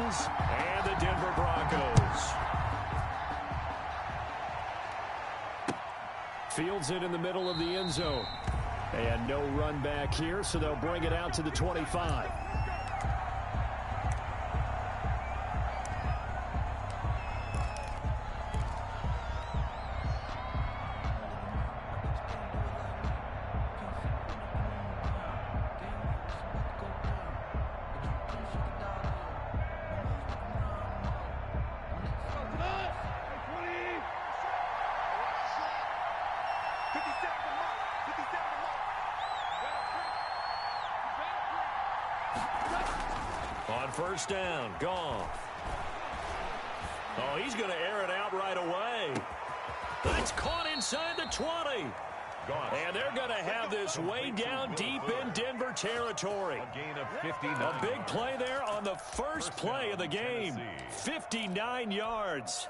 Titans and the Denver Broncos. Fields it in the middle of the end zone. And no run back here, so they'll bring it out to the 25. On first down, Goff. Oh, he's going to air it out right away. That's caught inside the 20. And they're going to have this way down deep in Denver territory. A gain of 59. A big play there on the first play of the game. 59 yards.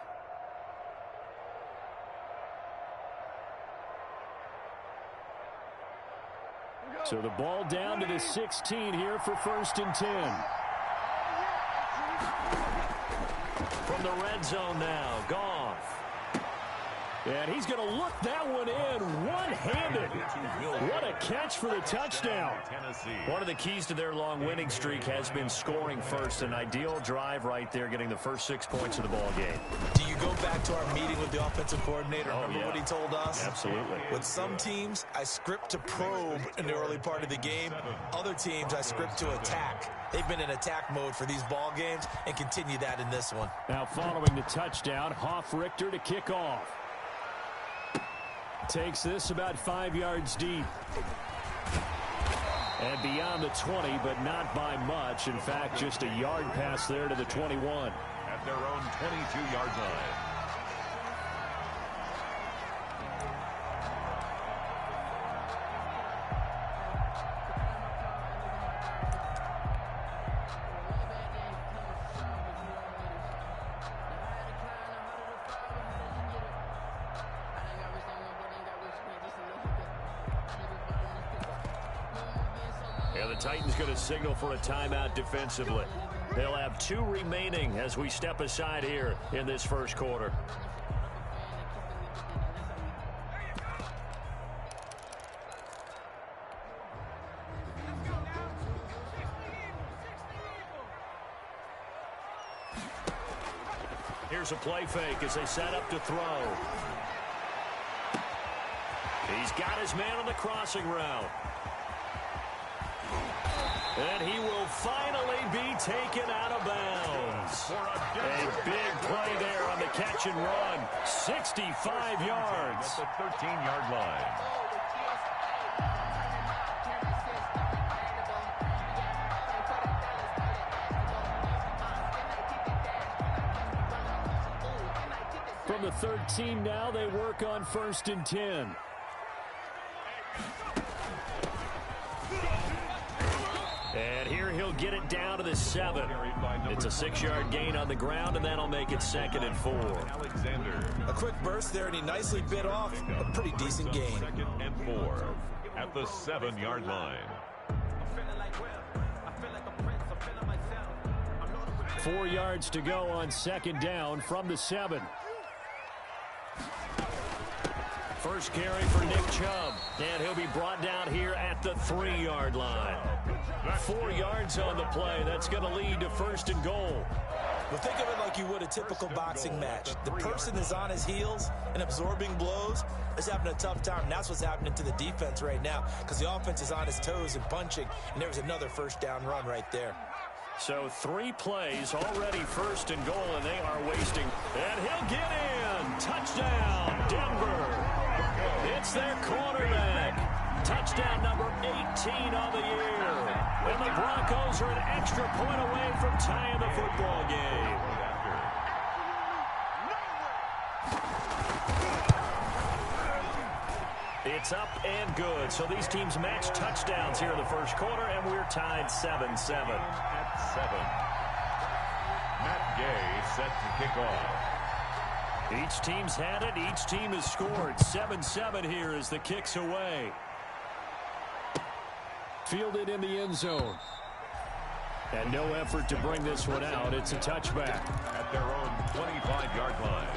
So the ball down to the 16 here for 1st and 10. From the red zone now, Goff. And he's going to look that one in one-handed. What a catch for the touchdown. One of the keys to their long winning streak has been scoring first. An ideal drive right there, getting the first 6 points of the ball game. Do you go back to our meeting with the offensive coordinator? Remember what he told us? Absolutely. With some teams, I script to probe in the early part of the game. Other teams, I script to attack. They've been in attack mode for these ball games and continue that in this one. Now following the touchdown, Hoff-Richter to kick off. Takes this about 5 yards deep. And beyond the 20, but not by much. In fact, just a yard pass there to the 21. At their own 22-yard line. And the Titans going to signal for a timeout defensively. They'll have 2 remaining as we step aside here in this first quarter. Here's a play fake as they set up to throw. He's got his man on the crossing route. And he will finally be taken out of bounds. A big play there on the catch and run. 65 yards. At the 13-yard line. From the 13 now, they work on 1st and 10. And here he'll get it down to the 7. It's a 6-yard gain on the ground, and that'll make it 2nd and 4. Alexander. A quick burst there, and he nicely bit off a pretty decent gain. 2nd and 4 at the 7-yard line. 4 yards to go on 2nd down from the 7. First carry for Nick Chubb, and he'll be brought down here at the 3-yard line. 4 yards on the play. That's going to lead to 1st and goal. Well, think of it like you would a typical boxing match. The person is on his heels and absorbing blows is having a tough time. And that's what's happening to the defense right now because the offense is on his toes and punching, and there's another 1st down run right there. So 3 plays, already 1st and goal, and they are wasting. And he'll get in. Touchdown, Denver. It's their quarterback. Touchdown number 18 on the year. And the Broncos are an extra point away from tying the football game. It's up and good. So these teams match touchdowns here in the first quarter, and we're tied 7-7. At 7. Matt Gay set to kick off. Each team's had it. Each team has scored. 7-7 here as the kick's away. Fielded in the end zone. And no effort to bring this one out. It's a touchback. At their own 25-yard line.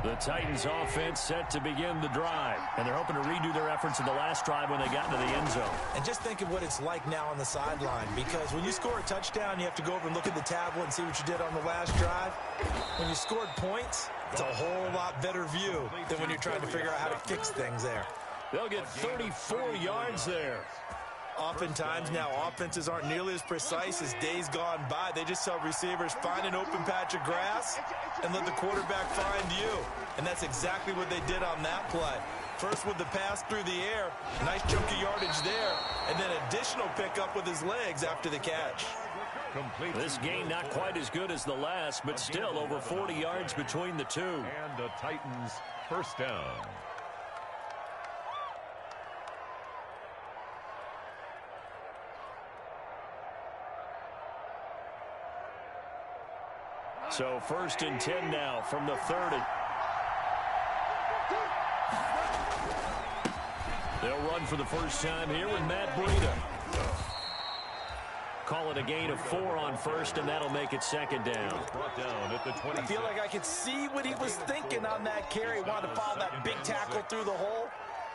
The Titans offense set to begin the drive. And they're hoping to redo their efforts in the last drive when they got into the end zone. And just think of what it's like now on the sideline, because when you score a touchdown, you have to go over and look at the tablet and see what you did on the last drive. When you scored points, it's a whole lot better view than when you're trying to figure out how to fix things there. They'll get 34 yards there. Oftentimes now offenses aren't nearly as precise as days gone by. They just tell receivers, find an open patch of grass and let the quarterback find you. And that's exactly what they did on that play. First with the pass through the air, nice chunk of yardage there, and then additional pickup with his legs after the catch. This game not quite as good as the last, but still over 40 yards between the two. And the Titans first down. So 1st and 10 now from the 30. They'll run for the first time here with Matt Breida. Call it a gain of 4 on first, and that'll make it 2nd down. Brought down at the 20. I feel like I could see what he was thinking on that carry. Wanted to follow that big tackle through the hole.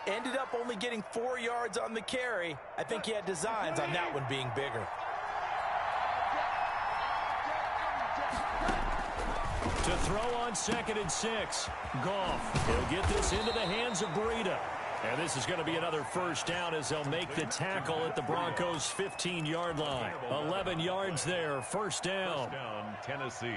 Ended up only getting 4 yards on the carry. I think he had designs on that one being bigger. To throw on 2nd and 6. Goff. He'll get this into the hands of Breida. And this is going to be another first down as they'll make the tackle at the Broncos' 15-yard line. 11 yards there. First down. First down, Tennessee.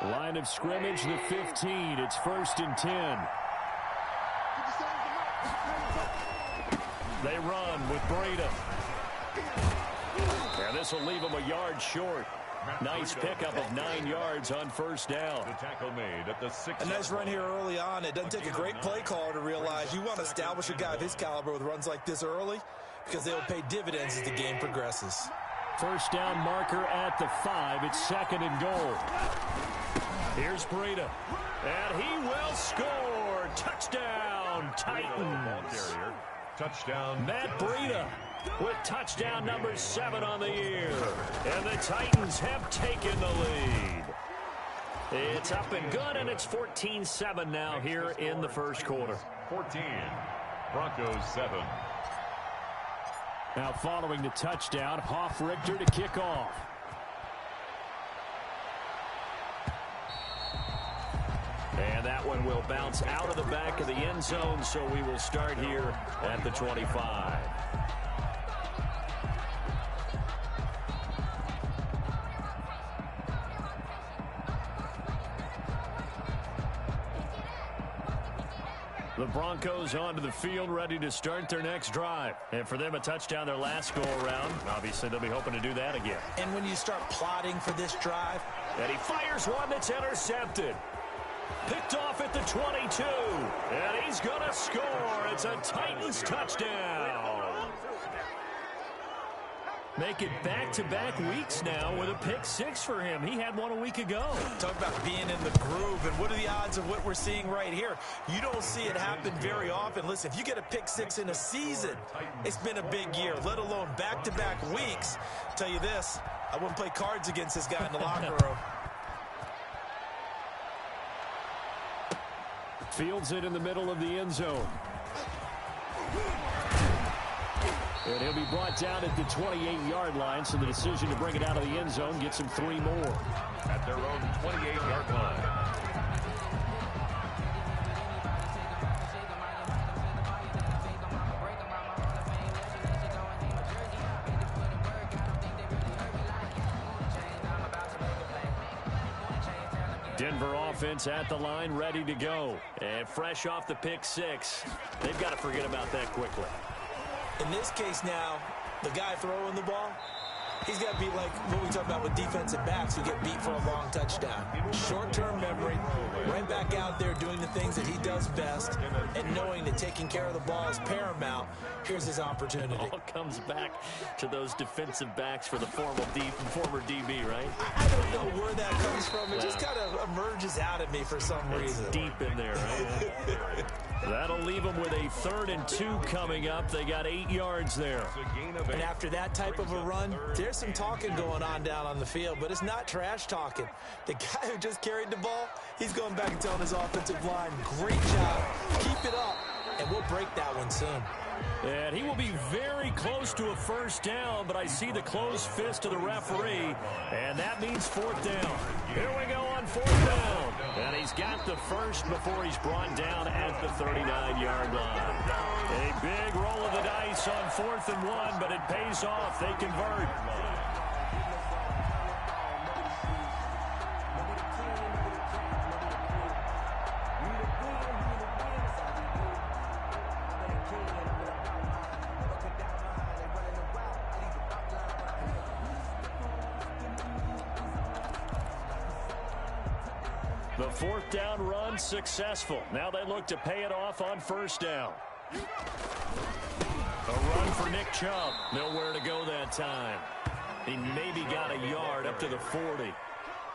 Line of scrimmage, the 15. It's 1st and 10. They run with Breida. And this will leave them a yard short. Nice pickup of 9 yards on first down. The tackle made at the 6. A nice run here early on. It doesn't take a great play caller to realize you want to establish a guy of his caliber with runs like this early, because they will pay dividends as the game progresses. First down marker at the 5. It's 2nd and goal. Here's Breida. And he will score. Touchdown, Titans. Touchdown. Matt Breida with touchdown number 7 on the year. And the Titans have taken the lead. It's up and good, and it's 14-7 now here in the first quarter. 14. Broncos 7. Now following the touchdown, Hoff-Richter to kick off. And that one will bounce out of the back of the end zone, so we will start here at the 25. The Broncos onto the field, ready to start their next drive. And for them, a touchdown their last go-around. Obviously, they'll be hoping to do that again. And when you start plotting for this drive, and he fires one that's intercepted. Picked off at the 22. And he's going to score. It's a Titans touchdown. Make it back-to-back weeks now with a pick 6 for him. He had one a week ago. Talk about being in the groove, and what are the odds of what we're seeing right here? You don't see it happen very often. Listen, if you get a pick 6 in a season, it's been a big year, let alone back-to-back weeks. I'll tell you this, I wouldn't play cards against this guy in the locker room. Fields it in the middle of the end zone. And he'll be brought down at the 28-yard line, so the decision to bring it out of the end zone gets him 3 more. At their own 28-yard line. Denver offense at the line, ready to go. And fresh off the pick 6, they've got to forget about that quickly. In this case now, the guy throwing the ball, He's got to be like what we talk about with defensive backs who get beat for a long touchdown. Short-term memory, right back out there doing the things that he does best, and knowing that taking care of the ball is paramount. Here's his opportunity. All comes back to those defensive backs for the former DB, right? I don't know where that comes from. It just kind of emerges out at me for some reason. It's deep in there, right? That'll leave them with a 3rd and 2 coming up. They got 8 yards there. And after that type of a run, there's some talking going on down on the field, but it's not trash talking. The guy who just carried the ball, he's going back and telling his offensive line, great job, keep it up, and we'll break that one soon. And he will be very close to a 1st down, but I see the closed fist of the referee, and that means 4th down. Here we go on 4th down. And he's got the first before he's brought down at the 39-yard line. A big roll of the dice on 4th and 1, but it pays off. They convert. The 4th down run successful. Now they look to pay it off on 1st down. A run for Nick Chubb. Nowhere to go that time. He maybe got a yard up to the 40.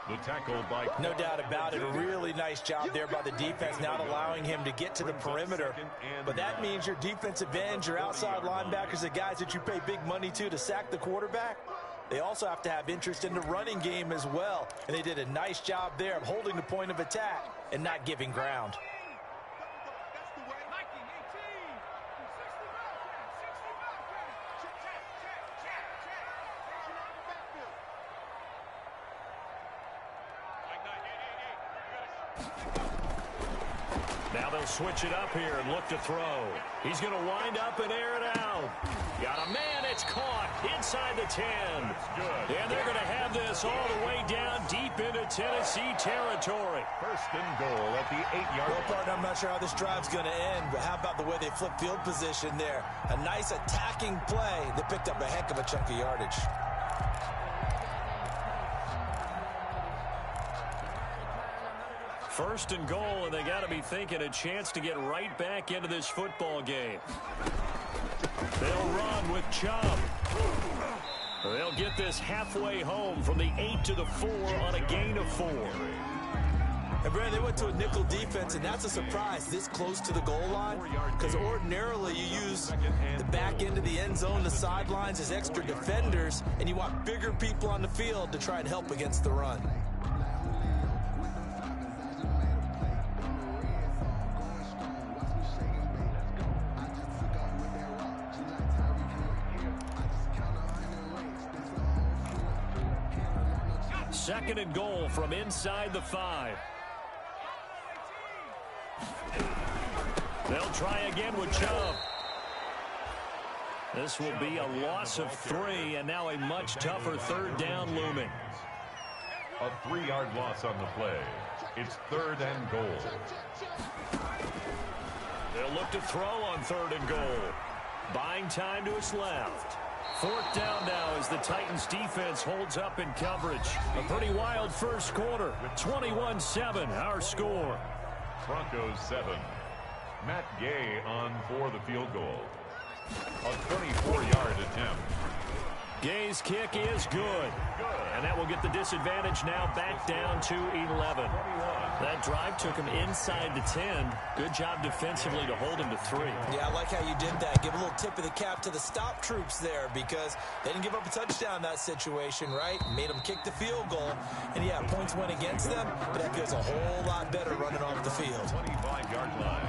The tackle by... No doubt about it. A really nice job there by the defense, not allowing him to get to the perimeter. But that means your defensive ends, your outside linebackers, the guys that you pay big money to sack the quarterback, they also have to have interest in the running game as well. And they did a nice job there of holding the point of attack and not giving ground. Now they'll switch it up here and look to throw. He's going to wind up and air it out. Got a man, it's caught inside the 10. And they're going to have this all the way down deep into Tennessee territory. 1st and goal at the 8-yard line. Well, partner, I'm not sure how this drive's going to end, but how about the way they flip field position there? A nice attacking play that picked up a heck of a chunk of yardage. First and goal, and they got to be thinking a chance to get right back into this football game. They'll run with Chubb. They'll get this halfway home from the 8 to the 4 on a gain of 4. And, Brad, they went to a nickel defense, and that's a surprise this close to the goal line, because ordinarily you use the back end of the end zone, the sidelines as extra defenders, and you want bigger people on the field to try and help against the run. Second and goal from inside the 5. They'll try again with Chubb. This will be a loss of 3, and now a much tougher 3rd down looming. A 3-yard loss on the play. It's 3rd and goal. They'll look to throw on 3rd and goal. Buying time to his left. 4th down now as the Titans defense holds up in coverage. A pretty wild first quarter. 21-7 our score. Broncos 7. Matt Gay on for the field goal. A 24-yard attempt. Gay's kick is good. And that will get the disadvantage now back down to 11. That drive took him inside the 10. Good job defensively to hold him to 3. Yeah, I like how you did that. Give a little tip of the cap to the stop troops there, because they didn't give up a touchdown in that situation, right? Made them kick the field goal. And, yeah, points went against them, but that feels a whole lot better running off the field. 25-yard line.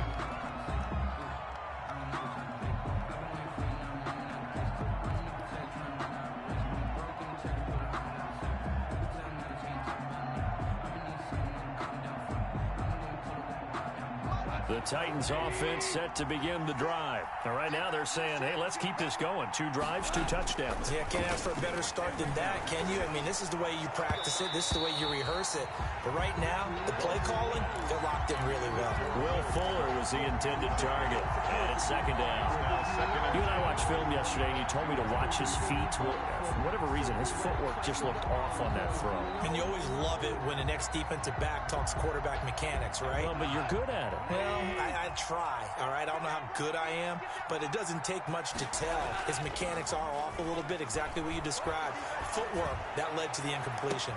The Titans offense set to begin the drive. And right now they're saying, hey, let's keep this going. 2 drives, 2 touchdowns. Yeah, can't ask for a better start than that, can you? I mean, this is the way you practice it. This is the way you rehearse it. But right now, the play calling, they're locked in really well. Will Fuller was the intended target. And it's 2nd down. second and You and I watched film yesterday, and you told me to watch his feet. Well, for whatever reason, his footwork just looked off on that throw. And you always love it when the next defensive back talks quarterback mechanics, right? Well, but you're good at it. Well, I try, all right? I don't know how good I am, but it doesn't take much to tell. His mechanics are off a little bit, exactly what you described. Footwork, that led to the incompletion.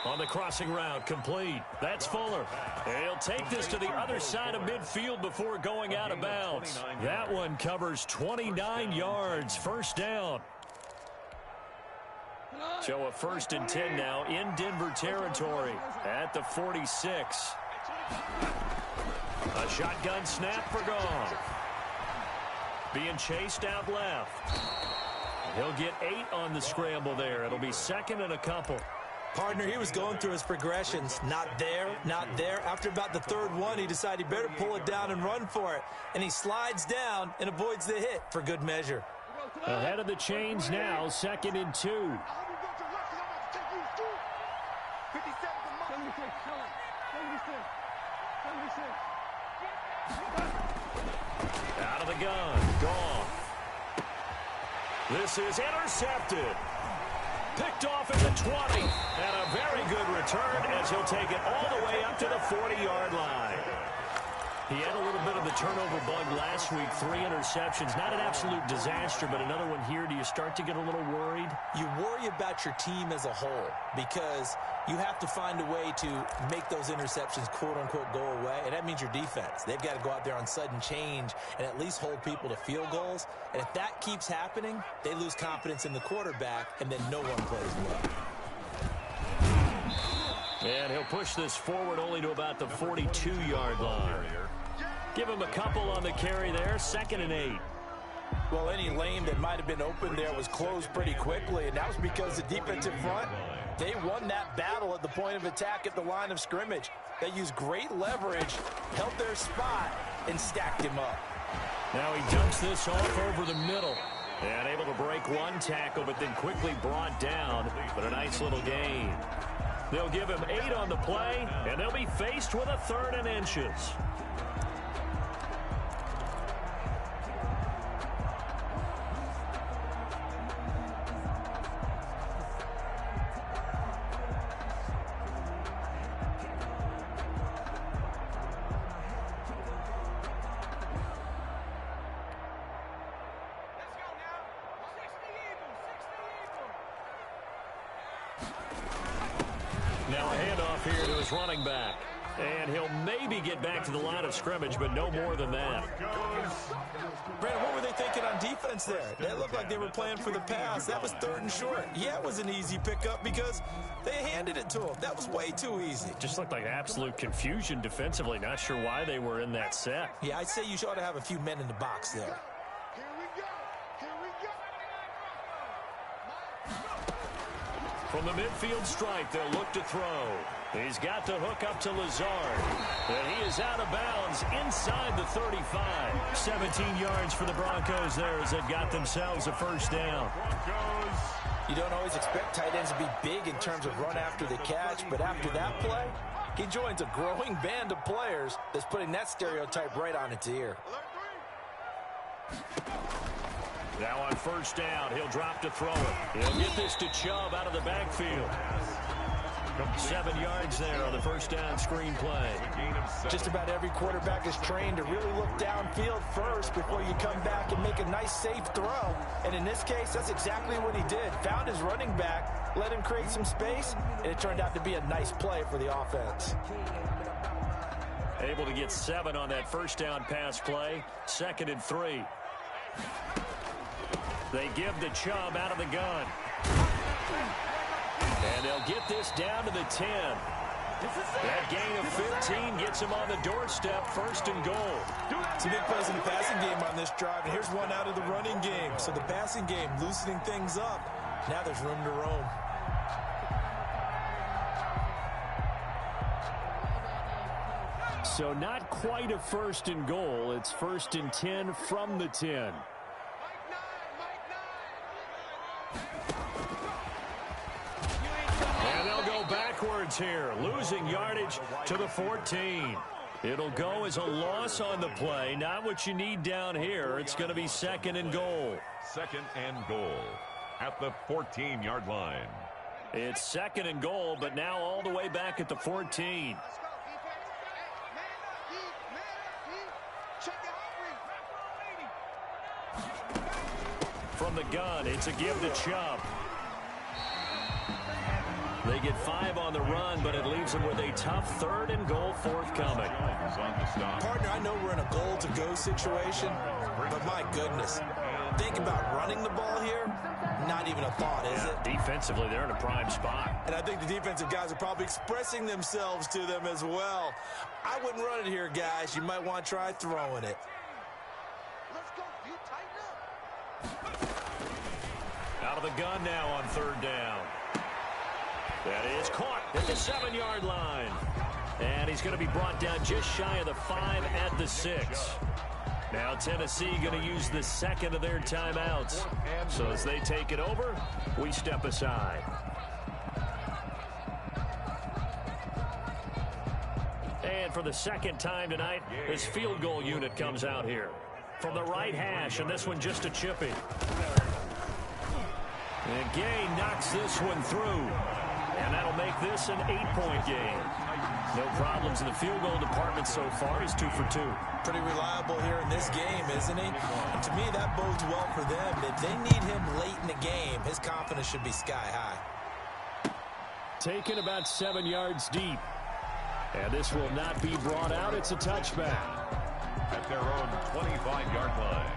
On the crossing route, complete. That's Fuller. And he'll take this to the other side of midfield before going out of bounds. That one covers 29 yards. First down. So a 1st and 10 now in Denver territory at the 46. A shotgun snap for Goff. Being chased out left. He'll get 8 on the scramble there. It'll be 2nd and a couple. Partner, he was going through his progressions. Not there, not there. After about the 3rd one, he decided he better pull it down and run for it. And he slides down and avoids the hit for good measure. Ahead of the chains now, 2nd and 2. Out of the gun, Goff. This is intercepted. Picked off at the 20. And a very good return as he'll take it all the way up to the 40-yard line. He had a little bit of the turnover bug last week, 3 interceptions. Not an absolute disaster, but another one here. Do you start to get a little worried? You worry about your team as a whole because you have to find a way to make those interceptions, quote-unquote, go away, and that means your defense. They've got to go out there on sudden change and at least hold people to field goals. And if that keeps happening, they lose confidence in the quarterback, and then no one plays well. And he'll push this forward only to about the 42-yard line. Give him a couple on the carry there, 2nd and 8. Well, any lane that might have been open there was closed pretty quickly, and that was because the defensive front, they won that battle at the point of attack at the line of scrimmage. They used great leverage, held their spot, and stacked him up. Now he dumps this off over the middle. And able to break one tackle, but then quickly brought down. But a nice little gain. They'll give him 8 on the play, and they'll be faced with a 3rd and inches. Now a handoff here to his running back. And he'll maybe get back to the line of scrimmage, but no more than that. Brandon, what were they thinking on defense there? They looked like they were playing for the pass. That was 3rd and short. Yeah, it was an easy pickup because they handed it to him. That was way too easy. Just looked like absolute confusion defensively. Not sure why they were in that set. Yeah, I'd say you ought to have a few men in the box there. From the midfield stripe, they'll look to throw. He's got the hook up to Lazard. And he is out of bounds inside the 35. 17 yards for the Broncos there as they've got themselves a 1st down. You don't always expect tight ends to be big in terms of run after the catch, but after that play, he joins a growing band of players that's putting that stereotype right on its ear. Now on 1st down, he'll drop to throw it. He'll get this to Chubb out of the backfield. 7 yards there on the 1st down screen play. Just about every quarterback is trained to really look downfield first before you come back and make a nice, safe throw. And in this case, that's exactly what he did. Found his running back, let him create some space, and it turned out to be a nice play for the offense. Able to get 7 on that 1st down pass play. 2nd and 3. They give the Chubb out of the gun. And they'll get this down to the 10. That gain of 15 gets him on the doorstep, 1st and goal. Some big plays in the passing game on this drive, and here's one out of the running game. So the passing game loosening things up. Now there's room to roam. So not quite a 1st and goal. It's 1st and 10 from the 10. And they'll go backwards here, losing yardage to the 14. It'll go as a loss on the play. Not what you need down here. It's going to be 2nd and goal. 2nd and goal at the 14-yard line. It's 2nd and goal, but now all the way back at the 14. From the gun, it's a give to Chubb. They get 5 on the run, but it leaves them with a tough 3rd and goal forthcoming. Partner, I know we're in a goal-to-go situation, but my goodness, think about running the ball here. Not even a thought, is it? Defensively, they're in a prime spot. And I think the defensive guys are probably expressing themselves to them as well. I wouldn't run it here, guys. You might want to try throwing it. Let's go. You tighten up. Out of the gun now on 3rd down. That is caught at the 7-yard line. And he's going to be brought down just shy of the 5 at the 6. Now Tennessee going to use the 2nd of their timeouts. So as they take it over, we step aside. And for the 2nd time tonight, this field goal unit comes out here. From the right hash, and this one just a chippy. And Gay knocks this one through. And that'll make this an 8-point game. No problems in the field goal department so far. He's 2 for 2. Pretty reliable here in this game, isn't he? And to me, that bodes well for them. If they need him late in the game, his confidence should be sky high. Taken about 7 yards deep. And this will not be brought out. It's a touchback. At their own 25-yard line.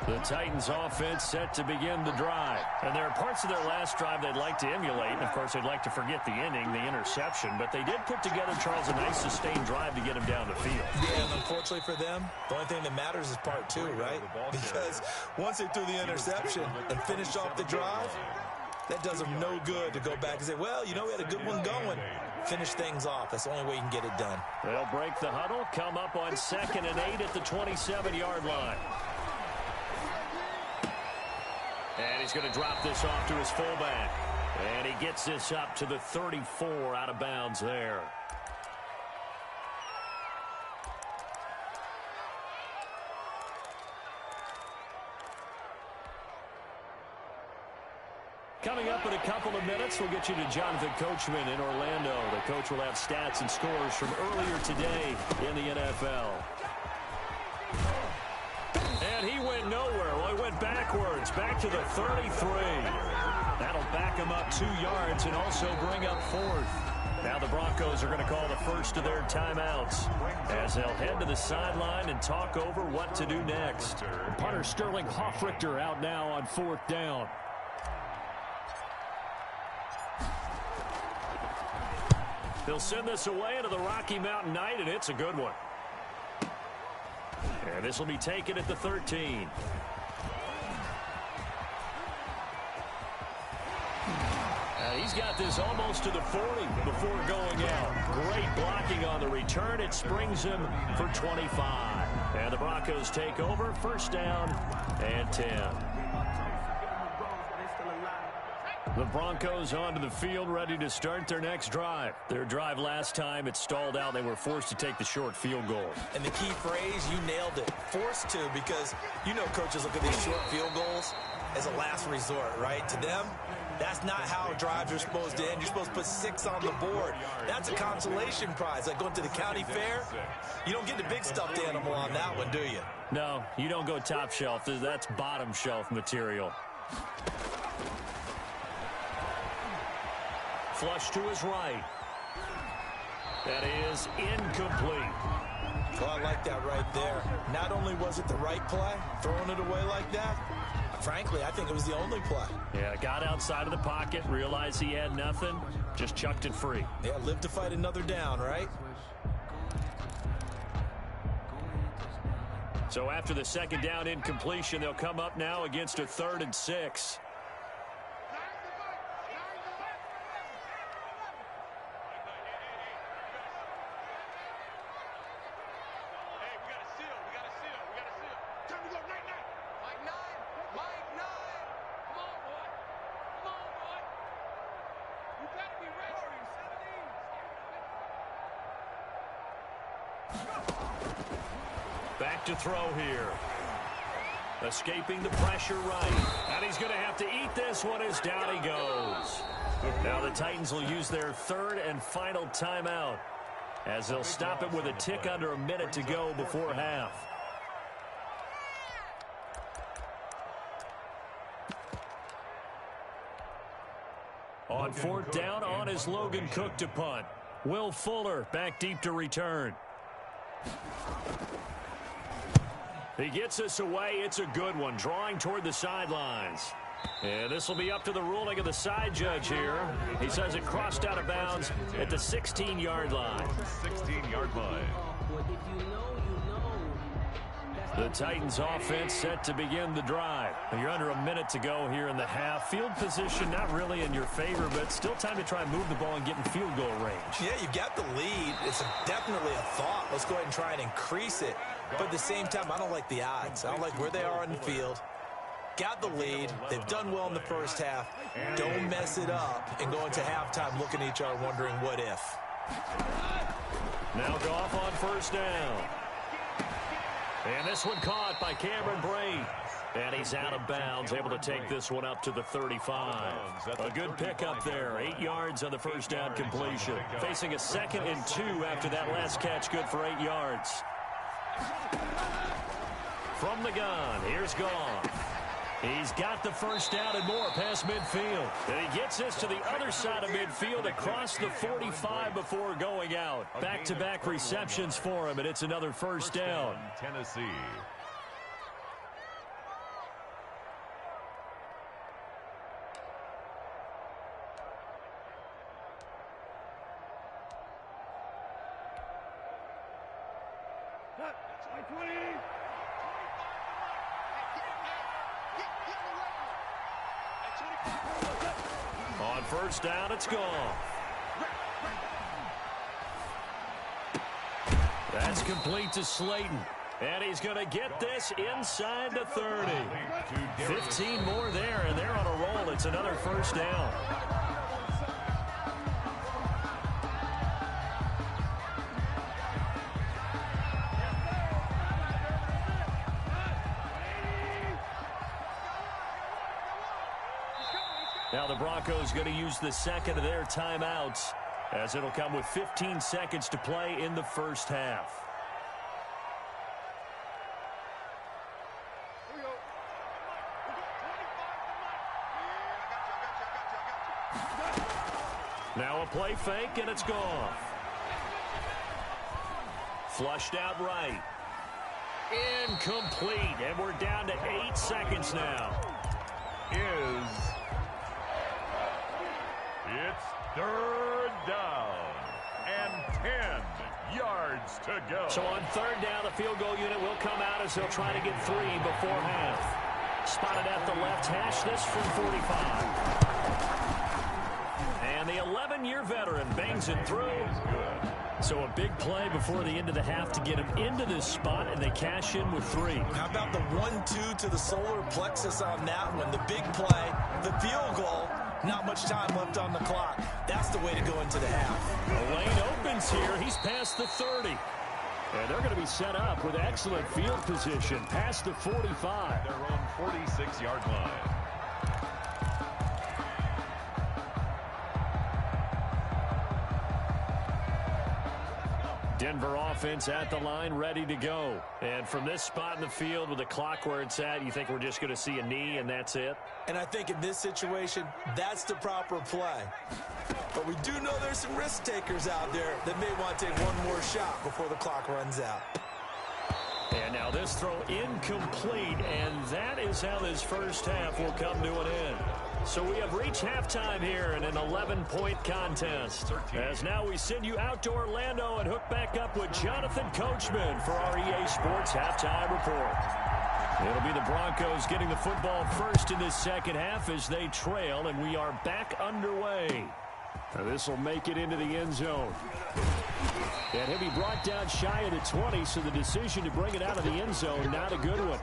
The Titans offense set to begin the drive. And there are parts of their last drive they'd like to emulate. And, of course, they'd like to forget the inning, the interception. But they did put together, Charles, a nice sustained drive to get him down the field. Yeah, and unfortunately for them, the only thing that matters is part 2, right? Because once they threw the interception and finished off the drive, that does them no good to go back and say, well, you know, we had a good one going. Finish things off. That's the only way you can get it done. They'll break the huddle, come up on 2nd and 8 at the 27-yard line. And he's going to drop this off to his fullback. And he gets this up to the 34 out of bounds there. Coming up in a couple of minutes, we'll get you to Jonathan Coachman in Orlando. The coach will have stats and scores from earlier today in the NFL. And he went nowhere. Well, he went backwards, back to the 33. That'll back him up 2 yards and also bring up 4th. Now the Broncos are going to call the first of their timeouts as they'll head to the sideline and talk over what to do next. Punter Sterling Hoffrichter out now on 4th down. They'll send this away into the Rocky Mountain Night, and it's a good one. And this will be taken at the 13. He's got this almost to the 40 before going out. Great blocking on the return. It springs him for 25. And the Broncos take over. 1st down and 10. The Broncos onto the field, ready to start their next drive. Their drive last time, it stalled out. They were forced to take the short field goal. And the key phrase, you nailed it. Forced to, because you know coaches look at these short field goals as a last resort, right? To them, that's not how drives are supposed to end. You're supposed to put 6 on the board. That's a consolation prize. Like going to the county fair, you don't get the big stuffed animal on that one, do you? No, you don't go top shelf. That's bottom shelf material. Flush to his right. That is incomplete. Well, I like that right there. Not only was it the right play, throwing it away like that, frankly, I think it was the only play. Yeah, got outside of the pocket, realized he had nothing, just chucked it free. Yeah, live to fight another down, right? So after the 2nd down incompletion, they'll come up now against a 3rd and 6. Back to throw here. Escaping the pressure right. And he's going to have to eat this one as down he goes. Now the Titans will use their third and final timeout, as they'll stop it with a tick under a minute to go before half. On fourth down, on is Logan Cook to punt. Will Fuller back deep to return. He gets us away. It's a good one, drawing toward the sidelines. And this will be up to the ruling of the side judge here. He says it crossed out of bounds at the 16-yard line. 16-yard line. The Titans offense set to begin the drive. You're under a minute to go here in the half. Field position not really in your favor, but still time to try and move the ball and get in field goal range. Yeah, you got the lead. It's definitely a thought. Let's go ahead and try and increase it. But at the same time, I don't like the odds. I don't like where they are on the field. Got the lead. They've done well in the first half. Don't mess it up and go into halftime looking at each other wondering what if. Now Goff on first down. And this one caught by Cameron Brate. And he's out of bounds, able to take this one up to the 35. A good pickup there. 8 yards on the first down completion. Facing a 2nd and 2 after that last catch, good for 8 yards. From the gun, here's Goff. He's got the first down and more past midfield. And he gets this to the other side of midfield across the 45 before going out. Back-to-back receptions for him, and it's another first down. Tennessee. On first down, it's gone. That's complete to Slayton. And he's going to get this inside the 30. 15 more there, and they're on a roll. It's another first down. Now the Broncos going to use the second of their timeouts, as it'll come with 15 seconds to play in the first half. Now a play fake, and it's gone. Flushed out right. Incomplete, and we're down to 8 seconds now. It's third down and 10 yards to go. So on third down, the field goal unit will come out as they'll try to get 3 before half. Spotted at the left hash, this from 45. And the 11-year veteran bangs it through. So a big play before the end of the half to get him into this spot, and they cash in with 3. How about the 1-2 to the solar plexus on that one? The big play, the field goal, not much time left on the clock. That's the way to go into the half. The lane opens here. He's past the 30. And they're going to be set up with excellent field position past the 45. Their own 46-yard line. Denver offense at the line, ready to go. And from this spot in the field with the clock where it's at, you think we're just going to see a knee and that's it? And I think in this situation, that's the proper play. But we do know there's some risk takers out there that may want to take one more shot before the clock runs out. And now this throw incomplete, and that is how this first half will come to an end. So we have reached halftime here in an 11-point contest. As now we send you out to Orlando and hook back up with Jonathan Coachman for our EA Sports Halftime Report. It'll be the Broncos getting the football first in this second half as they trail, and we are back underway. Now this will make it into the end zone. And he'll be brought down shy of the 20, so the decision to bring it out of the end zone, not a good one.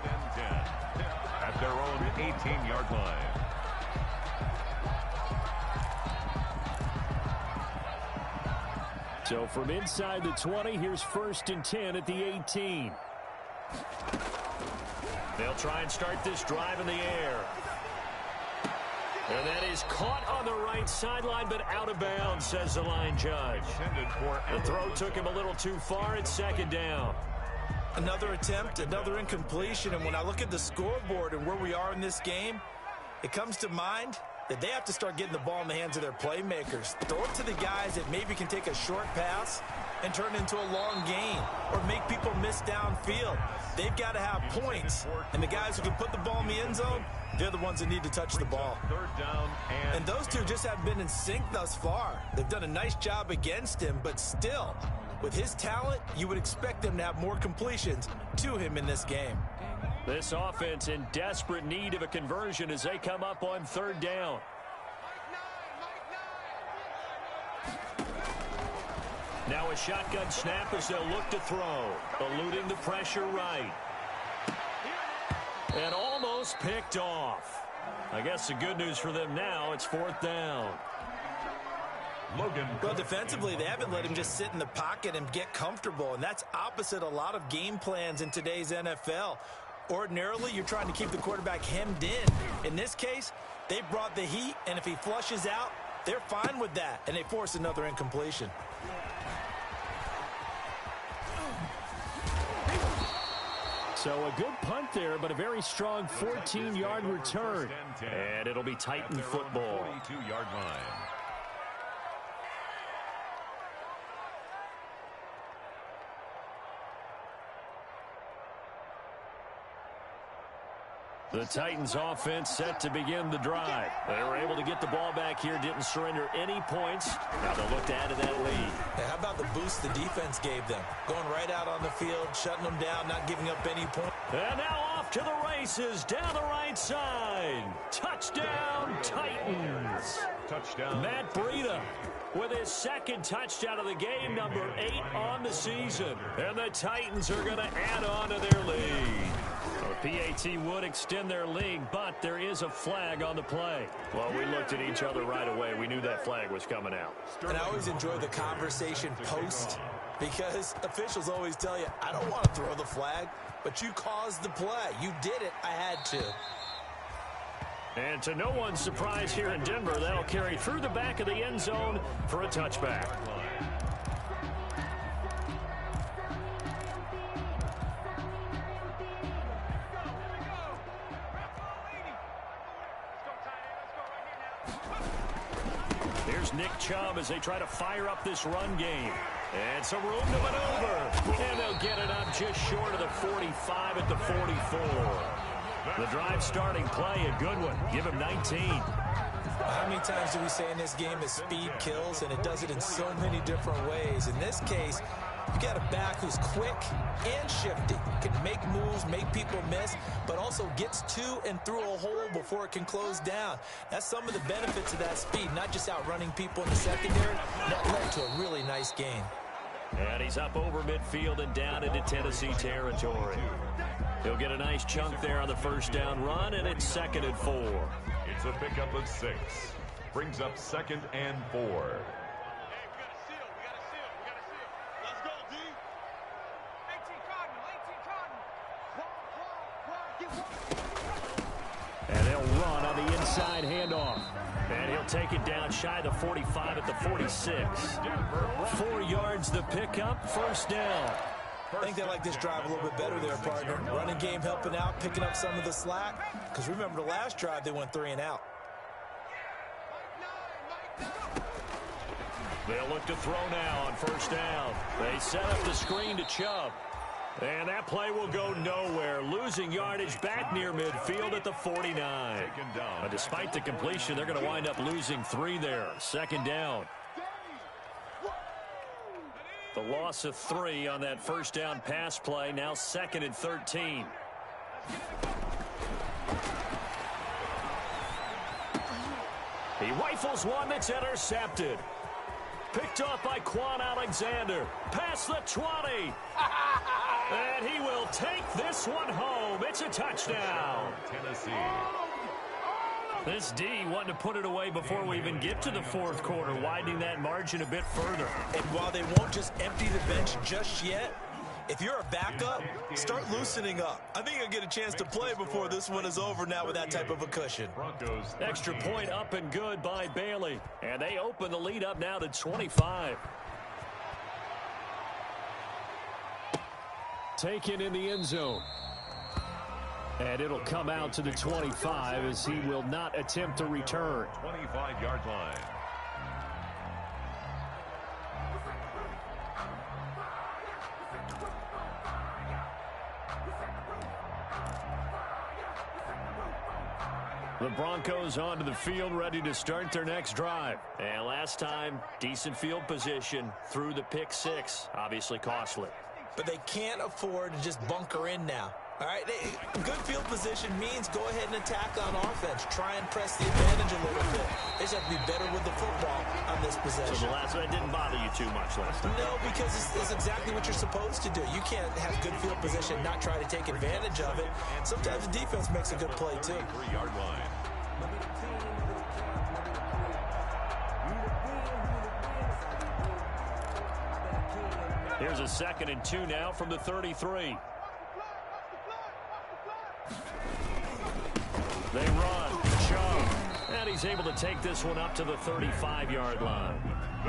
At their own 18-yard line. So from inside the 20, here's 1st and 10 at the 18. They'll try and start this drive in the air. And that is caught on the right sideline, but out of bounds, says the line judge. The throw took him a little too far. It's second down. Another attempt, another incompletion, and when I look at the scoreboard and where we are in this game, it comes to mind that they have to start getting the ball in the hands of their playmakers. Throw it to the guys that maybe can take a short pass and turn it into a long gain or make people miss downfield. They've got to have points, and the guys who can put the ball in the end zone, they're the ones that need to touch the ball. Third down And those two just haven't been in sync thus far. They've done a nice job against him, but still, with his talent, you would expect them to have more completions to him in this game. This offense in desperate need of a conversion as they come up on third down. Now a shotgun snap as they'll look to throw. Eluding the pressure right. And almost picked off. I guess the good news for them now, it's fourth down. Logan. Well, defensively, they haven't let him just sit in the pocket and get comfortable, and that's opposite a lot of game plans in today's NFL. Ordinarily, you're trying to keep the quarterback hemmed in. In this case, they brought the heat, and if he flushes out, they're fine with that, and they force another incompletion. So a good punt there, but a very strong 14-yard return. And it'll be Titan football. 42-yard line. The Titans offense set to begin the drive. They were able to get the ball back here, didn't surrender any points. Now they'll look to add to that lead. Hey, how about the boost the defense gave them? Going right out on the field, shutting them down, not giving up any points. And now off to the races, down the right side. Touchdown, Titans. Touchdown. Matt Breida with his second touchdown of the game, number 8 on the season. And the Titans are going to add on to their lead. The PAT would extend their lead, but there is a flag on the play. Well, we looked at each other right away. We knew that flag was coming out. And I always enjoy the conversation post because officials always tell you, I don't want to throw the flag, but you caused the play. You did it. I had to. And to no one's surprise here in Denver, that'll carry through the back of the end zone for a touchback. Here's Nick Chubb as they try to fire up this run game. And some room to maneuver. And they'll get it up just short of the 45 at the 44. The drive starting play, a good one. Give him 19. How many times do we say in this game that speed kills, and it does it in so many different ways? In this case, you got a back who's quick and shifty, can make moves, make people miss, but also gets to and through a hole before it can close down. That's some of the benefits of that speed, not just outrunning people in the secondary. That led to a really nice gain. And he's up over midfield and down into Tennessee territory. He'll get a nice chunk there on the first down run, and it's 2nd and 4. It's a pickup of 6. Brings up 2nd and 4. And they'll run on the inside handoff. And he'll take it down shy of the 45 at the 46. 4 yards the pickup, first down. I think they like this drive a little bit better there, partner. Running game helping out, picking up some of the slack. Because remember the last drive, they went 3 and out. They'll look to throw now on first down. They set up the screen to Chubb. And that play will go nowhere. Losing yardage back near midfield at the 49. Despite the completion, they're going to wind up losing 3 there. 2nd down. The loss of 3 on that first down pass play. Now 2nd and 13. He rifles one that's intercepted. Picked off by Quan Alexander. Past the 20. And he will take this one home. It's a touchdown. Tennessee. This D wanting to put it away before we even get to the 4th quarter, widening that margin a bit further. And while they won't just empty the bench just yet, If you're a backup, start loosening up. I think you'll get a chance to play before this one is over now with that type of a cushion. Extra point up and good by Bailey. And they open the lead up now to 25. Taken in the end zone. And it'll come out to the 25 as he will not attempt to return. 25-yard line. The Broncos onto the field, ready to start their next drive. And last time, decent field position through the pick six. Obviously costly. But they can't afford to just bunker in now. All right, good field position means go ahead and attack on offense. Try and press the advantage a little bit. They just have to be better with the football on this possession. So the last one didn't bother you too much last time? No, because it's exactly what you're supposed to do. You can't have good field position and not try to take advantage of it. Sometimes the defense makes a good play, too. 3-yard line. Here's a 2nd and 2 now from the 33. They run. Chubb. And he's able to take this one up to the 35-yard line.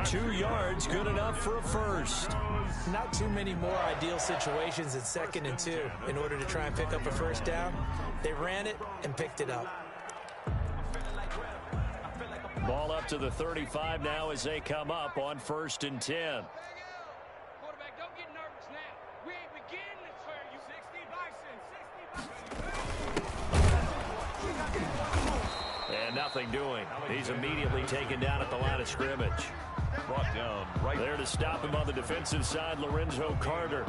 2 yards, good enough for a first. Not too many more ideal situations at 2nd and 2 in order to try and pick up a first down. They ran it and picked it up. Ball up to the 35 now as they come up on 1st and 10. Don't get nervous now. We ain't beginning to swear you 60 bison. And nothing doing. He's immediately taken down at the line of scrimmage. Brought down right there to stop him on the defensive side, Lorenzo Carter.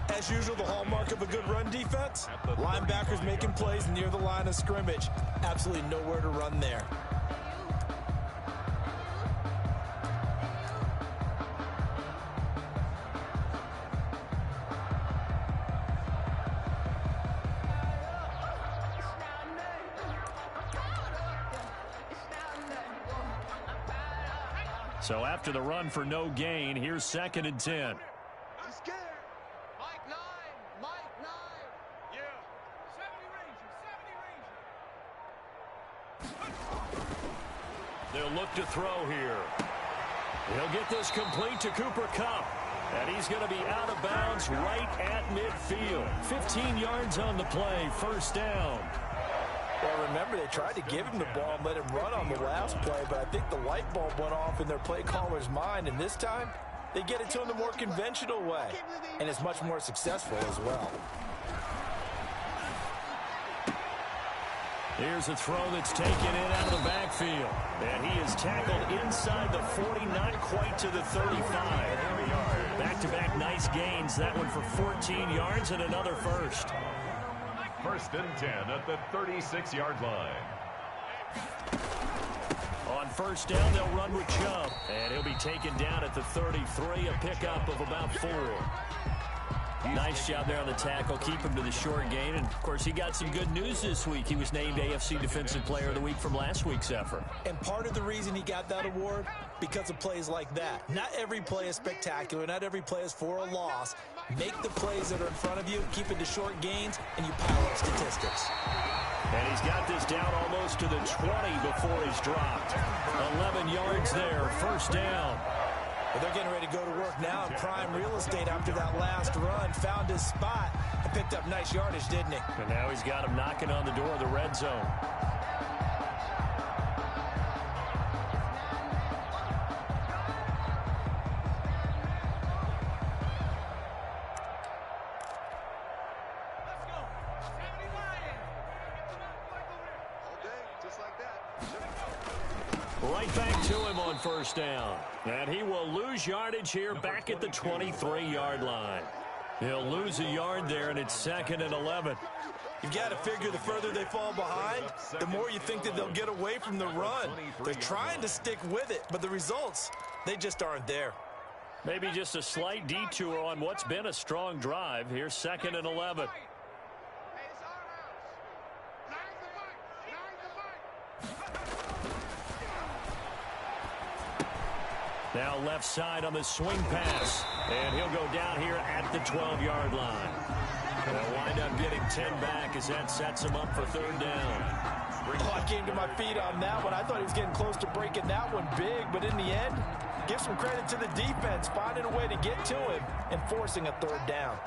As usual, the hallmark of a good run defense, linebackers making plays near the line of scrimmage. Absolutely nowhere to run there. So after the run for no gain, here's 2nd and 10. I'm scared. Mike 9. Mike 9. Yeah. 70 Ranger. 70 Ranger. They'll look to throw here. He'll get this complete to Cooper Kupp. And he's going to be out of bounds right at midfield. 15 yards on the play. First down. Well, remember, they tried to give him the ball and let him run on the last play, but I think the light bulb went off in their play caller's mind, and this time, they get it to him the more conventional way, and it's much more successful as well. Here's a throw that's taken in out of the backfield, and he is tackled inside the 40, not quite to the 35. Back-to-back nice gains, that one for 14 yards and another first. 1st and 10 at the 36-yard line. On first down, they'll run with Chubb, and he'll be taken down at the 33, a pickup of about 4. Nice job there on the tackle, keep him to the short gain, and, of course, he got some good news this week. He was named AFC Defensive Player of the Week from last week's effort. And part of the reason he got that award, because of plays like that. Not every play is spectacular. Not every play is for a loss. Make the plays that are in front of you, keep it to short gains, and you pile up statistics. And he's got this down almost to the 20 before he's dropped. 11 yards there, first down. Well, they're getting ready to go to work now in prime real estate after that last run. Found his spot and picked up nice yardage, didn't he? And now he's got him knocking on the door of the red zone. Right back to him on first down. And he will lose yardage here back at the 23-yard line. He'll lose a yard there, and it's 2nd and 11. You've got to figure the further they fall behind, the more you think that they'll get away from the run. They're trying to stick with it, but the results, they just aren't there. Maybe just a slight detour on what's been a strong drive. Here's 2nd and 11. Now left side on the swing pass. And he'll go down here at the 12-yard line. They'll wind up getting 10 back as that sets him up for third down. Oh, I came to my feet on that one. I thought he was getting close to breaking that one big, but in the end, give some credit to the defense, finding a way to get to him and forcing a third down.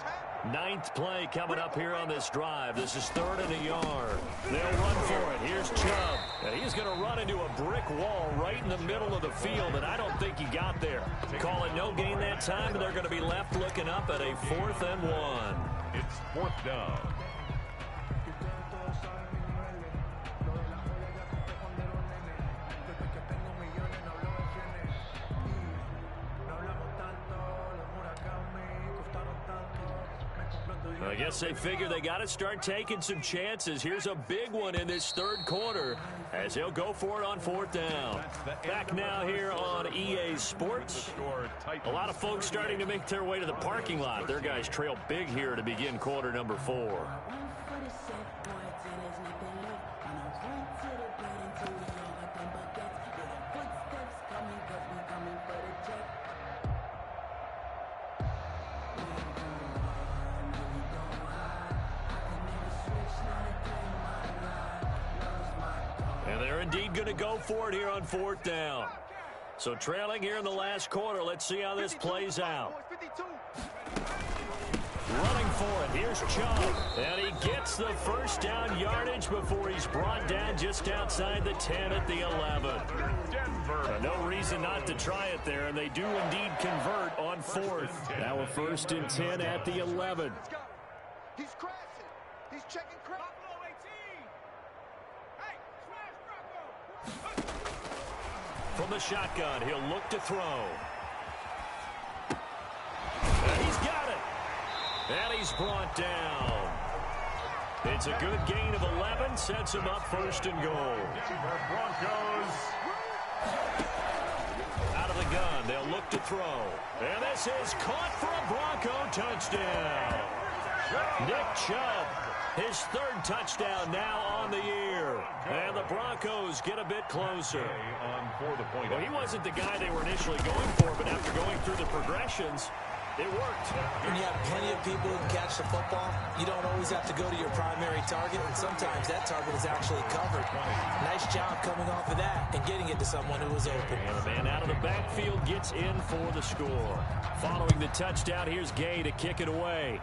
9th play coming up here on this drive. This is 3rd and a yard. They'll run for it. Here's Chubb. And he's going to run into a brick wall right in the middle of the field, and I don't think he got there. Call it no gain that time, and they're going to be left looking up at a 4th and 1. It's 4th down. I guess they figure they got to start taking some chances. Here's a big one in this 3rd quarter as he'll go for it on 4th down. Back now here on EA Sports. A lot of folks starting to make their way to the parking lot. Their guys trail big here to begin quarter number 4. Indeed going to go for it here on 4th down. So trailing here in the last quarter. Let's see how this plays out. Running for it. Here's Chubb. And he gets the first down yardage before he's brought down just outside the 10 at the 11. No reason not to try it there, and they do indeed convert on 4th. Now a 1st and 10 at the 11. He's crashing. He's checking crap. From the shotgun, he'll look to throw. And he's got it. And he's brought down. It's a good gain of 11. Sets him up 1st and goal. Broncos. Out of the gun, they'll look to throw. And this is caught for a Bronco touchdown. Nick Chubb, his 3rd touchdown now on the year. And the Broncos get a bit closer. Well, he wasn't the guy they were initially going for, but after going through the progressions, it worked. When you have plenty of people who can catch the football, you don't always have to go to your primary target, and sometimes that target is actually covered. Nice job coming off of that and getting it to someone who was open. And the man out of the backfield gets in for the score. Following the touchdown, here's Gay to kick it away.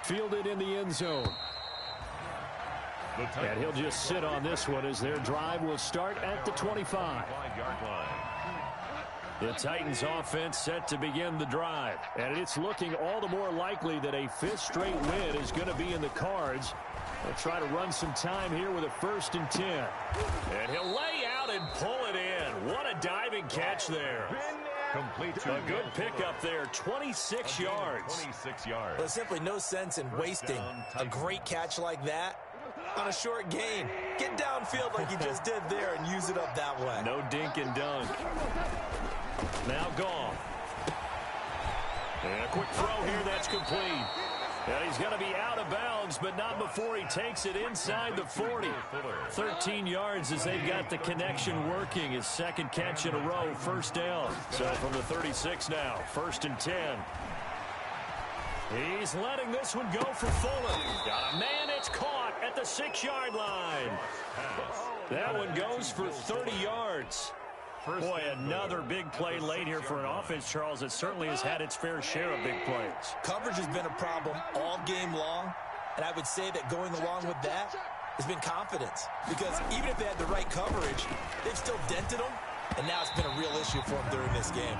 Fielded in the end zone. And he'll just sit on this one as their drive will start at the 25. The Titans offense set to begin the drive. And it's looking all the more likely that a 5th straight win is going to be in the cards. They'll try to run some time here with a 1st and 10. And he'll lay out and pull it in. What a diving catch there. Complete to a good pickup there, 26 yards. 26 yards. There's simply no sense in wasting a great catch like that on a short gain. Get downfield like you just did there and use it up that way. No dink and dunk. Now Goff. And a quick throw here, that's complete. And he's going to be out of bounds, but not before he takes it inside the 40. 13 yards as they've got the connection working. His 2nd catch in a row, 1st down. So from the 36 now, 1st and 10. He's letting this one go for Fuller. Got a man, it's caught at the 6-yard line. That one goes for 30 yards. Boy, another big play late here for an offense, Charles, that certainly has had its fair share of big plays. Coverage has been a problem all game long, and I would say that going along with that has been confidence. Because even if they had the right coverage, they've still dented them, and now it's been a real issue for them during this game.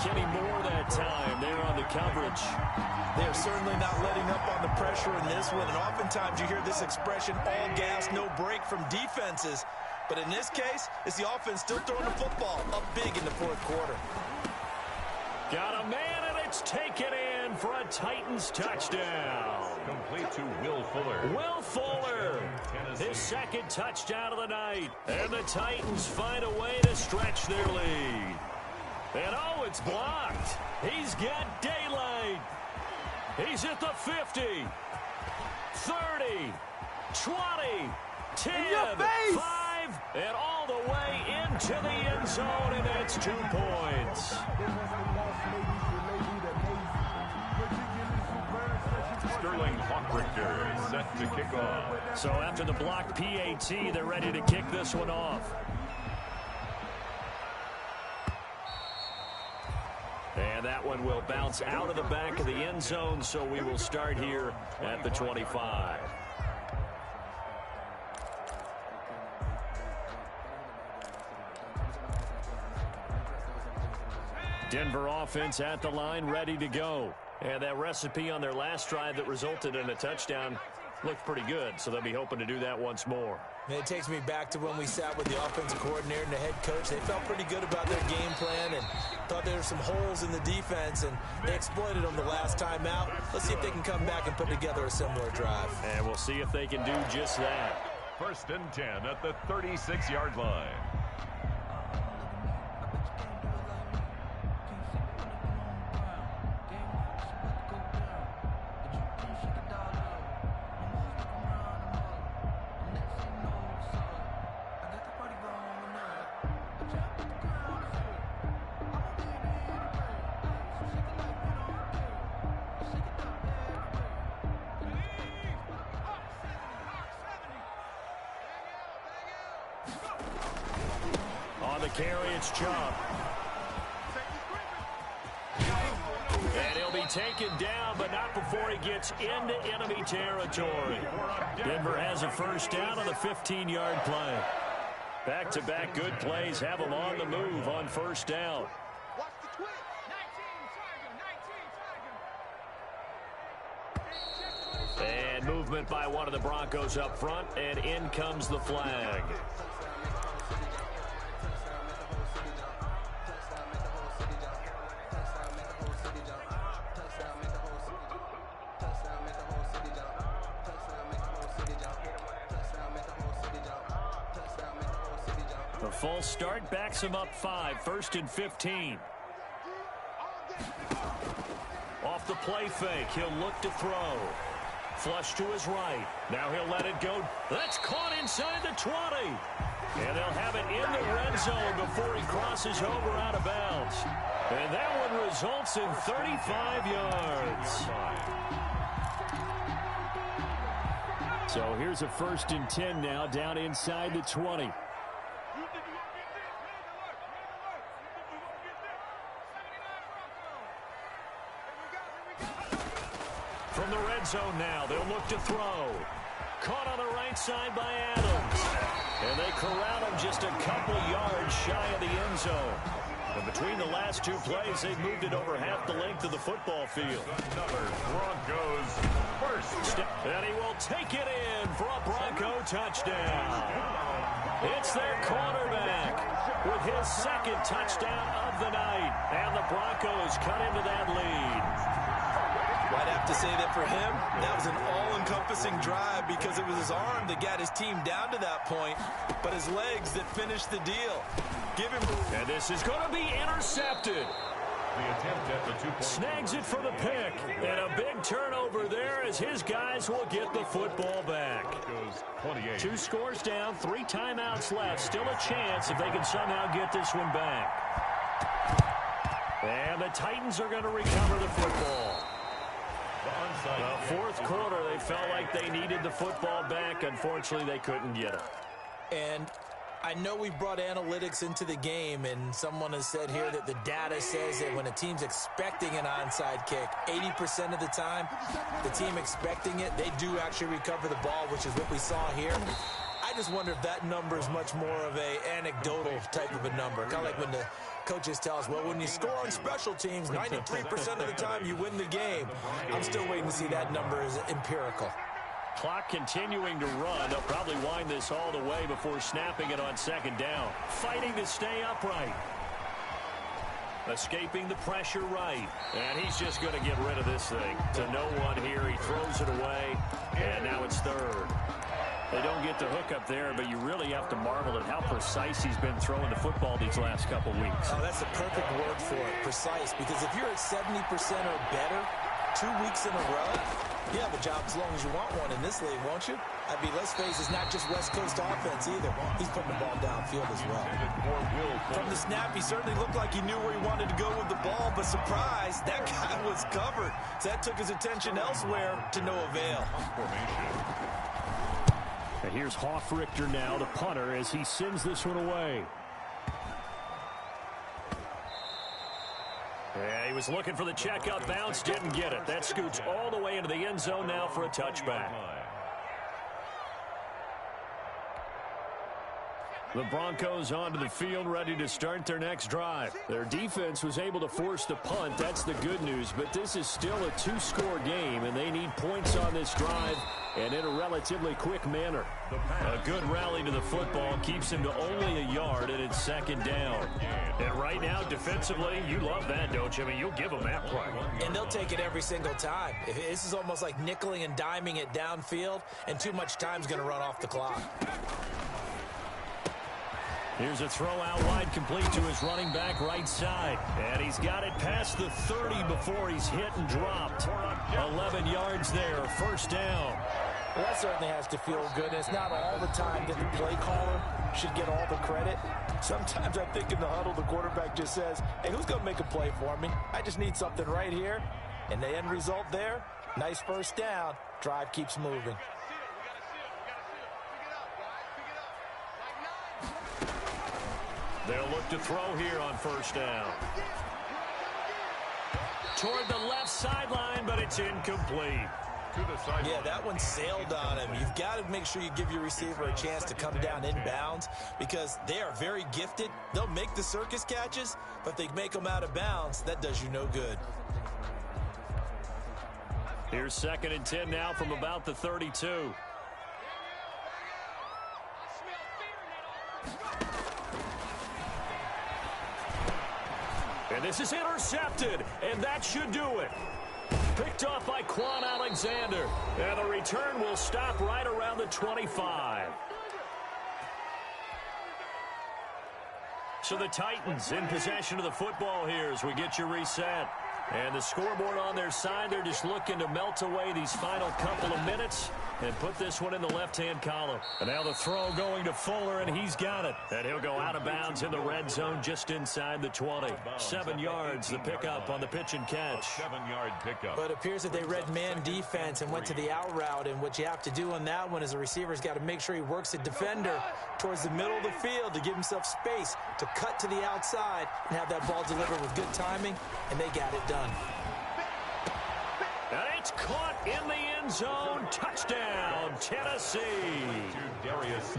Kenny Moore that time there on the coverage. They're certainly not letting up on the pressure in this one, and oftentimes you hear this expression, all gas, no break from defenses. But in this case, it's the offense still throwing the football up big in the 4th quarter. Got a man, and it's taken in for a Titans touchdown. Complete to Will Fuller. Will Fuller, his 2nd touchdown of the night. And the Titans find a way to stretch their lead. And oh, it's blocked. He's got daylight. He's at the 50, 30, 20, 10, 5, and all all the way into the end zone, and that's 2 points. Sterling Hawkrichter is set to kick off. So after the blocked PAT, they're ready to kick this one off. And that one will bounce out of the back of the end zone, so we will start here at the 25. Denver offense at the line, ready to go. And that recipe on their last drive that resulted in a touchdown looked pretty good, so they'll be hoping to do that once more. And it takes me back to when we sat with the offensive coordinator and the head coach. They felt pretty good about their game plan and thought there were some holes in the defense, and they exploited them the last time out. Let's see if they can come back and put together a similar drive. And we'll see if they can do just that. 1st and 10 at the 36-yard line. On the carry, it's Chubb. And he'll be taken down, but not before he gets into enemy territory. Denver has a 1st down on the 15-yard play. Back-to-back good plays have them on the move on 1st down. Watch the twitch. 19, And movement by one of the Broncos up front, and in comes the flag. The false start backs him up 5, 1st and 15. Off the play fake, he'll look to throw. Flush to his right. Now he'll let it go. That's caught inside the 20. And they'll have it in the red zone before he crosses over out of bounds. And that one results in 35 yards. So here's a 1st and 10 now, down inside the 20. From the red zone now, they'll look to throw. Caught on the right side by Adams. And they corral him just a couple yards shy of the end zone. And between the last 2 plays, they've moved it over half the length of the football field. Another Broncos 1st. And he will take it in for a Bronco touchdown. It's their quarterback with his 2nd touchdown of the night. And the Broncos cut into that lead. I'd have to say that for him, that was an all-encompassing drive because it was his arm that got his team down to that point, but his legs that finished the deal. Give him. And this is going to be intercepted. The attempt at the 2-point. Snags it for the pick. And a big turnover there as his guys will get the football back. Goes 28. 2 scores down, 3 timeouts left. Still a chance if they can somehow get this one back. And the Titans are going to recover the football. The 4th quarter, they felt like they needed the football back. Unfortunately, they couldn't get it. And I know we've brought analytics into the game, and someone has said here that the data says that when a team's expecting an onside kick, 80% of the time, the team expecting it, they do actually recover the ball, which is what we saw here. I just wonder if that number is much more of a anecdotal type of a number. Kind of like when the coaches tell us, well, when you score on special teams, 93% of the time you win the game. I'm still waiting to see that number as empirical. Clock continuing to run. They'll probably wind this all the way before snapping it on 2nd down. Fighting to stay upright. Escaping the pressure right. And he's just going to get rid of this thing. To no one here. He throws it away. And now it's 3rd. They don't get the hook up there, but you really have to marvel at how precise he's been throwing the football these last couple weeks. Oh, that's the perfect word for it, precise. Because if you're at 70% or better 2 weeks in a row, you have a job as long as you want one in this league, won't you? I mean, let's face it, it's not just West Coast offense either. He's putting the ball downfield as well. From the snap, he certainly looked like he knew where he wanted to go with the ball, but surprise, that guy was covered. So that took his attention elsewhere to no avail. And here's Hofrichter now, the punter, as he sends this one away. Yeah, he was looking for the checkup bounce, didn't get it. That scoots all the way into the end zone now for a touchback. The Broncos onto the field, ready to start their next drive. Their defense was able to force the punt. That's the good news. But this is still a two-score game, and they need points on this drive and in a relatively quick manner. A good rally to the football keeps him to only a yard, and it's second down. And right now, defensively, you love that, don't you? I mean, you'll give them that play. And they'll take it every single time. This is almost like nickeling and diming it downfield, and too much time's going to run off the clock. Here's a throw out wide, complete to his running back right side. And he's got it past the 30 before he's hit and dropped. 11 yards there, first down. Well, that certainly has to feel good. It's not all the time that the play caller should get all the credit. Sometimes I think in the huddle, the quarterback just says, hey, who's going to make a play for me? I just need something right here. And the end result there, nice first down. Drive keeps moving. They'll look to throw here on first down. Toward the left sideline, but it's incomplete. Yeah, that one sailed on him. You've got to make sure you give your receiver a chance to come down inbounds because they are very gifted. They'll make the circus catches, but if they make them out of bounds, that does you no good. Here's 2nd and 10 now from about the 32. And this is intercepted, and that should do it. Picked off by Quan Alexander. And the return will stop right around the 25. So the Titans in possession of the football here as we get you reset. And the scoreboard on their side, they're just looking to melt away these final couple of minutes and put this one in the left-hand column. And now the throw going to Fuller, and he's got it. And he'll go out of bounds in the red zone just inside the 20. 7 yards, the pickup on the pitch and catch. 7-yard pickup. But it appears that they read man defense and went to the out route. And what you have to do on that one is the receiver's got to make sure he works a defender towards the middle of the field to give himself space to cut to the outside and have that ball delivered with good timing, and they got it done. And it's caught in the end zone. Touchdown, Tennessee.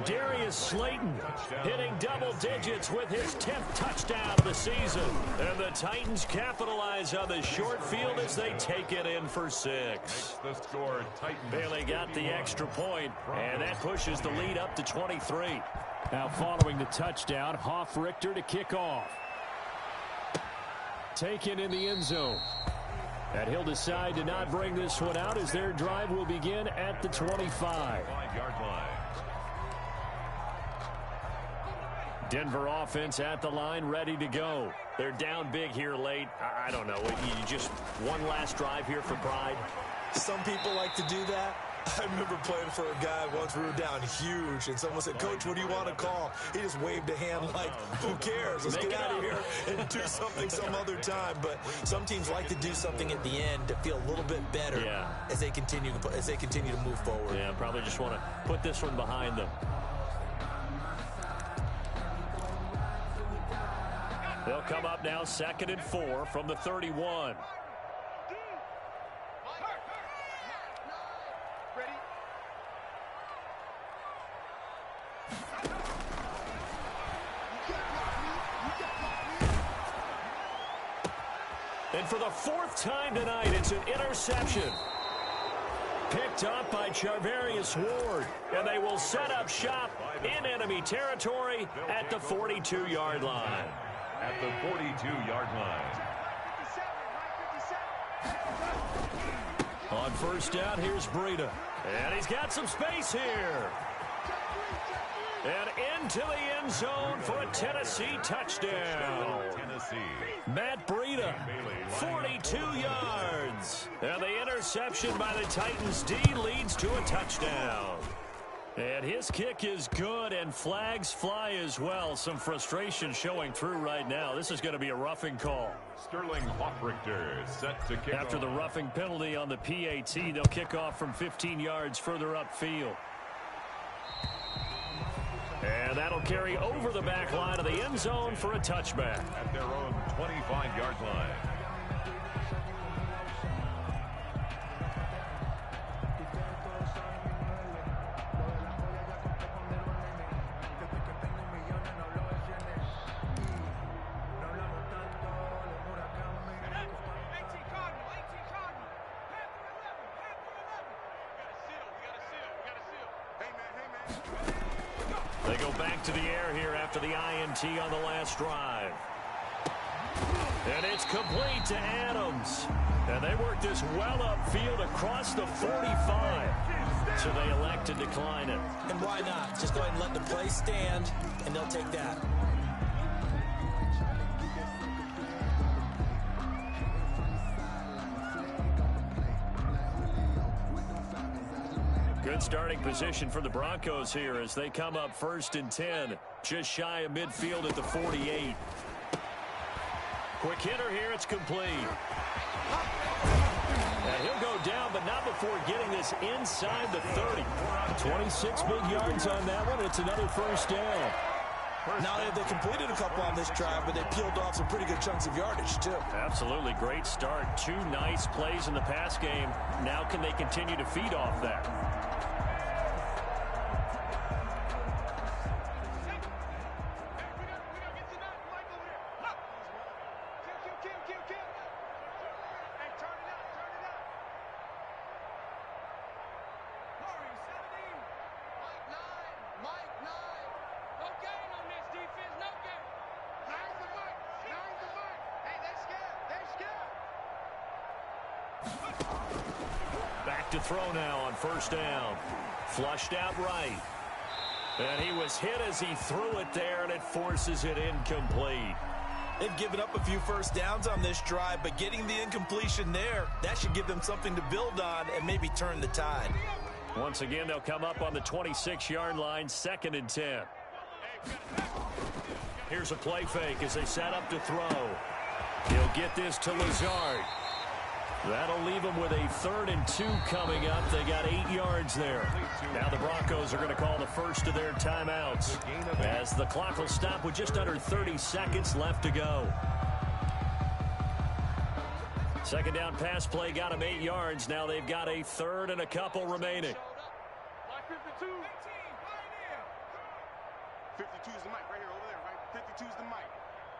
Darius Slayton hitting double digits with his 10th touchdown of the season. And the Titans capitalize on the short field as they take it in for 6. The score, Titans. Bailey got the extra point, and that pushes the lead up to 23. Now following the touchdown, Hofrichter to kick off. Taken in the end zone. And he'll decide to not bring this one out as their drive will begin at the 25. 5-yard line. Denver offense at the line, ready to go. They're down big here late. I don't know. You just one last drive here for pride. Some people like to do that. I remember playing for a guy once. We were down huge, and someone said, Coach, what do you want to call? He just waved a hand like, who cares? Let's get out of here and do something some other time. But some teams like to do something at the end to feel a little bit better as they continue to move forward. Yeah, probably just want to put this one behind them. They'll come up now 2nd and 4 from the 31. And for the 4th time tonight, it's an interception. Picked up by Charvarius Ward. And they will set up shop in enemy territory at the 42-yard line. At the 42-yard line. On first down, here's Breida. And he's got some space here. And into the end zone for a Tennessee touchdown. Matt Breida, 42 yards. And the interception by the Titans D leads to a touchdown. And his kick is good, and flags fly as well. Some frustration showing through right now. This is going to be a roughing call. Sterling Hoffrichter set to kick After off. the roughing penalty on the PAT, they'll kick off from 15 yards further upfield. And that'll carry over the back line of the end zone for a touchback. At their own 25-yard line. They go back to the air here after the INT on the last drive. And it's complete to Adams. And they work this well upfield across the 45. So they elect to decline it. And why not? Just go ahead and let the play stand, and they'll take that. Good starting position for the Broncos here as they come up 1st and 10. Just shy of midfield at the 48. Quick hitter here. It's complete. And he'll go down, but not before getting this inside the 30. 26 big yards on that one. It's another first down. Now they completed a couple on this drive, but they peeled off some pretty good chunks of yardage, too. Absolutely great start. 2 nice plays in the pass game. Now can they continue to feed off that? Back to throw now on first down. Flushed out right. And he was hit as he threw it there, and it forces it incomplete. They've given up a few first downs on this drive, but getting the incompletion there, that should give them something to build on and maybe turn the tide. Once again, they'll come up on the 26-yard line, 2nd and 10. Here's a play fake as they set up to throw. He'll get this to Lazard. That'll leave them with a 3rd and 2 coming up. They got 8 yards there. Now the Broncos are going to call the first of their timeouts as the clock will stop with just under 30 seconds left to go. Second down pass play got them 8 yards. Now they've got a 3rd and a couple remaining. 52's the mic right here, over there, right? 52's the mic.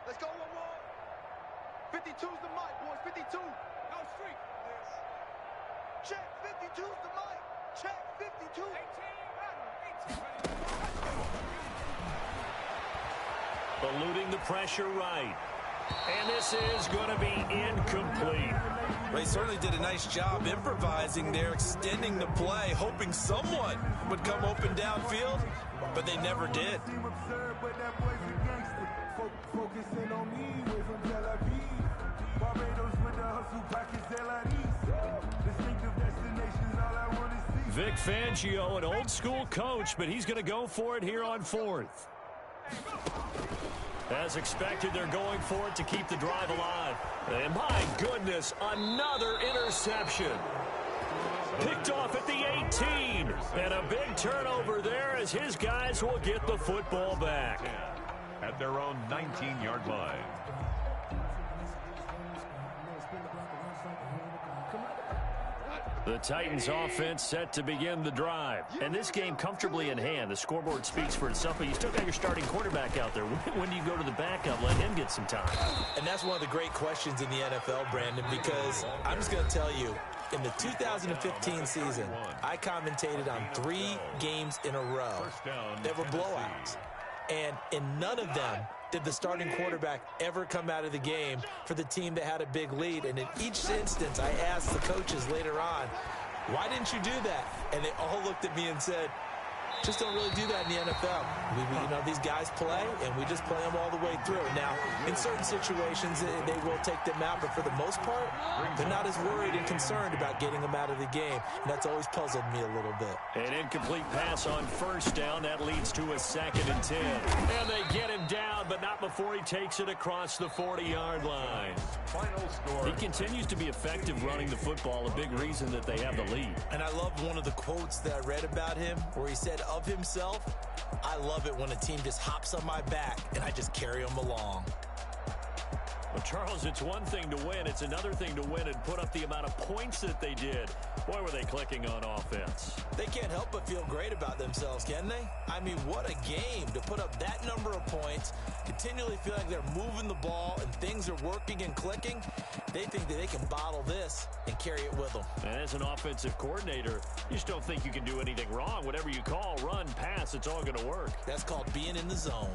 Let's go, 1-1. 52's the mic, boys. 52. No streak. Check. 52's the mic. Check. 52. 18. Eluding the pressure right. And this is going to be incomplete. They certainly did a nice job improvising there, extending the play, hoping someone would come open downfield, but they never did. Vic Fangio, an old-school coach, but he's going to go for it here on 4th. As expected, they're going for it to keep the drive alive. And my goodness, another interception. Picked off at the 18. And a big turnover there as his guys will get the football back. At their own 19-yard line. The Titans offense set to begin the drive. And this game comfortably in hand. The scoreboard speaks for itself, but you still got your starting quarterback out there. When do you go to the backup? Let him get some time. And that's one of the great questions in the NFL, Brandon, because I'm just going to tell you, in the 2015 season, I commentated on 3 games in a row that were blowouts. And in none of them did the starting quarterback ever come out of the game for the team that had a big lead. And in each instance, I asked the coaches later on, why didn't you do that? And they all looked at me and said, Just don't really do that in the NFL. You know, these guys play, and we just play them all the way through. Now, in certain situations, they will take them out, but for the most part, they're not as worried and concerned about getting them out of the game. And that's always puzzled me a little bit. An incomplete pass on first down. That leads to a 2nd and 10. And they get him down, but not before he takes it across the 40-yard line. Final score. He continues to be effective running the football, a big reason that they have the lead. And I love one of the quotes that I read about him where he said of himself, "I love it when a team just hops on my back and I just carry them along." Well, Charles, it's one thing to win. It's another thing to win and put up the amount of points that they did. Boy, were they clicking on offense. They can't help but feel great about themselves, can they? I mean, what a game to put up that number of points, continually feel like they're moving the ball and things are working and clicking. They think that they can bottle this and carry it with them. And as an offensive coordinator, you just don't think you can do anything wrong. Whatever you call, run, pass, it's all going to work. That's called being in the zone.